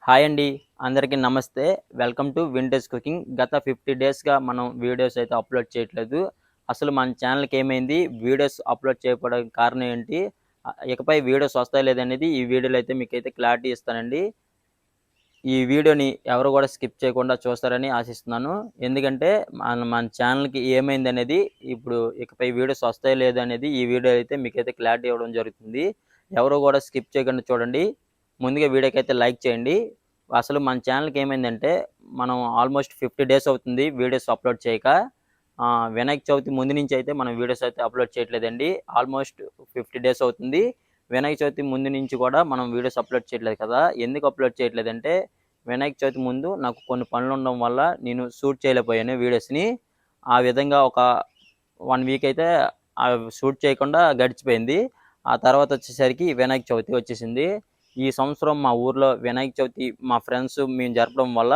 Hi అండి. అందరికీ నమస్తే. Welcome to vintage cooking. గత 50 డేస్‌గా మనం వీడియోస్ అయితే అప్‌లోడ్ చేయట్లేదు. అసలు మన ఛానల్‌కి ఏమైంది? వీడియోస్ అప్‌లోడ్ చేయకపోవడానికి కారణం ఏంటి? ఇకపై వీడియోస్ వస్తాయా లేదనేది ఈ వీడియోలో అయితే మీకైతే క్లారిటీ ఇస్తానండి. ఈ వీడియోని ఎవరు కూడా స్కిప్ చేయకుండా చూస్తారని ఆశిస్తున్నాను. ఎందుకంటే మన ఛానల్‌కి ఏమైందనేది ఇప్పుడు ఇకపై వీడియోస్ వస్తాయో లేదో అనేది ఈ వీడియో అయితే మీకైతే క్లారిటీ ఇవ్వడం జరుగుతుంది. ఎవరు కూడా స్కిప్ చేయకుండా చూడండి. ముందుగా వీడియోకైతే లైక్ చేయండి. అసలు మన ఛానల్‌కి ఏమైందంటే మనం ఆల్మోస్ట్ 50 డేస్ అవుతుంది వీడియోస్ అప్‌లోడ్ చేయక. వినాయక చవితి ముందు నుంచి అయితే మనం వీడియోస్ అయితే అప్‌లోడ్ చేయట్లేదండి. ఆల్మోస్ట్ 50 డేస్ అవుతుంది. వినాయక చవితి ముందు నుంచి కూడా మనం వీడియోస్ అప్‌లోడ్ చేయట్లేదు కదా! ఎందుకు అప్‌లోడ్ చేయట్లేదంటే వినాయక చవితి ముందు నాకు కొన్ని పనులు ఉండడం వల్ల నేను షూట్ చేయలేకపోయాను వీడియోస్‌ని. ఆ విధంగా ఒక 1 వీక్ అయితే షూట్ చేయకుండా గడిచిపోయింది. ఆ తర్వాత వచ్చేసరికి వినాయక చవితి వచ్చేసింది. ఈ సంవత్సరం మా ఊర్లో వినాయక చవితి మా ఫ్రెండ్స్ మేము జరపడం వల్ల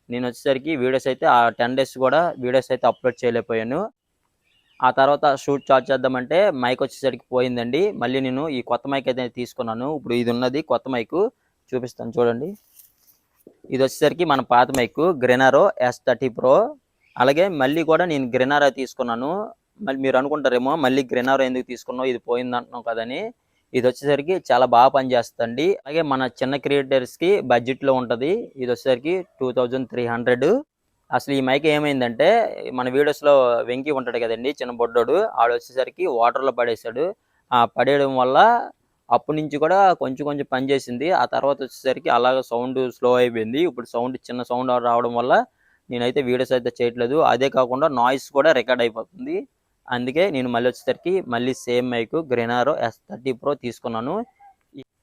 నేను వచ్చేసరికి వీడియోస్ అయితే ఆ 10 డేస్ కూడా వీడియోస్ అయితే అప్‌లోడ్ చేయలేకపోయాను. ఆ తర్వాత షూట్ స్టార్ట్ చేద్దామంటే మైక్ వచ్చేసరికి పోయిందండి. మళ్ళీ నేను ఈ కొత్త మైక్ అయితే తీసుకున్నాను. ఇప్పుడు ఇది ఉన్నది కొత్త మైకు చూపిస్తాను చూడండి. ఇది వచ్చేసరికి మన పాత మైకు గ్రెనారో S30 Pro. అలాగే మళ్ళీ కూడా నేను గ్రెనారో తీసుకున్నాను. మళ్ళీ మీరు అనుకుంటారేమో మళ్ళీ గ్రెనారో ఎందుకు తీసుకున్నావు? ఇది పోయిందంటున్నావు కదని. ఇది వచ్చేసరికి చాలా బాగా పనిచేస్తుందండి. అలాగే మన చిన్న క్రియేటర్స్‌కి బడ్జెట్‌లో ఉంటది. ఇది వచ్చేసరికి 2300. అసలు ఈ మైక్ ఏమైందంటే మన వీడియోస్‌లో వెంకీ ఉంటాడు కదండీ! చిన్న బుడ్డోడు. ఆడొచ్చేసరికి వాటర్‌లో పడేసాడు. పడేయడం వల్ల అప్పటి నుంచి కూడా కొంచెం కొంచెం పనిచేసింది. ఆ తర్వాత వచ్చేసరికి అలాగ సౌండ్ స్లో అయిపోయింది. ఇప్పుడు చిన్న సౌండ్ రావడం వల్ల నేనైతే వీడియోస్ అయితే చేయట్లేదు. అదే కాకుండా నాయిస్ కూడా రికార్డ్ అయిపోతుంది. అందుకే నేను మళ్ళీ వచ్చేసరికి మళ్ళీ సేమ్ మైక్ గ్రెనారో S30 Pro తీసుకున్నాను.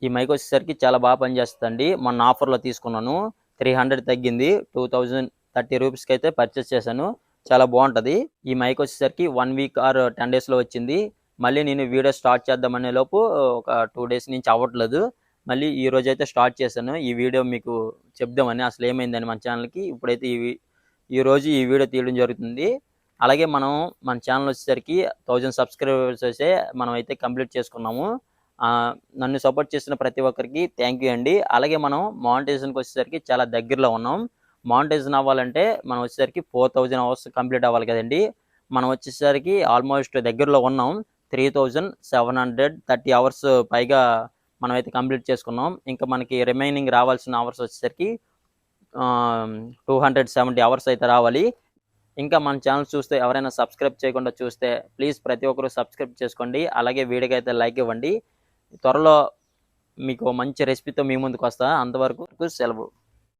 ఈ మైక్ వచ్చేసరికి చాలా బాగా పనిచేస్తుందండి. మొన్న ఆఫర్‌లో తీసుకున్నాను. 300 తగ్గింది. 2030 రూపీస్‌కి అయితే పర్చేస్ చేశాను. చాలా బాగుంటది. ఈ మైక్ వచ్చేసరికి 1 వీక్ ఆర్ 10 డేస్‌లో వచ్చింది. మళ్ళీ నేను వీడియో స్టార్ట్ చేద్దామనే లోపు ఒక 2 డేస్ నుంచి అవ్వట్లేదు. మళ్ళీ ఈ రోజైతే స్టార్ట్ చేశాను. ఈ వీడియో మీకు చెప్దామని అసలు ఏమైందని మన ఛానల్‌కి. ఇప్పుడైతే ఈరోజు ఈ వీడియో తీయడం జరుగుతుంది. అలాగే మనం మన ఛానల్ వచ్చేసరికి 1000 సబ్స్క్రైబర్స్ అయితే మనం అయితే కంప్లీట్ చేసుకున్నాము. నన్ను సపోర్ట్ చేసిన ప్రతి ఒక్కరికి థ్యాంక్ యూ అండి. అలాగే మనం మానిటైజేషన్‌కి వచ్చేసరికి చాలా దగ్గరలో ఉన్నాం. మానిటైజేషన్ అవ్వాలంటే మనం వచ్చేసరికి 4000 అవర్స్ కంప్లీట్ అవ్వాలి కదండీ! మనం వచ్చేసరికి ఆల్మోస్ట్ దగ్గరలో ఉన్నాం. 3730 అవర్స్ పైగా మనమైతే కంప్లీట్ చేసుకున్నాం. ఇంకా మనకి రిమైనింగ్ రావాల్సిన అవర్స్ వచ్చేసరికి 270 అవర్స్ అయితే రావాలి. ఇంకా మన ఛానల్ చూస్తే ఎవరైనా సబ్స్క్రైబ్ చేయకుండా చూస్తే ప్లీజ్ ప్రతి ఒక్కరు సబ్స్క్రైబ్ చేసుకోండి. అలాగే వీడియోకి అయితే లైక్ ఇవ్వండి. త్వరలో మీకు మంచి రెసిపీతో మీ ముందుకు వస్తా. అంతవరకు సెలవు.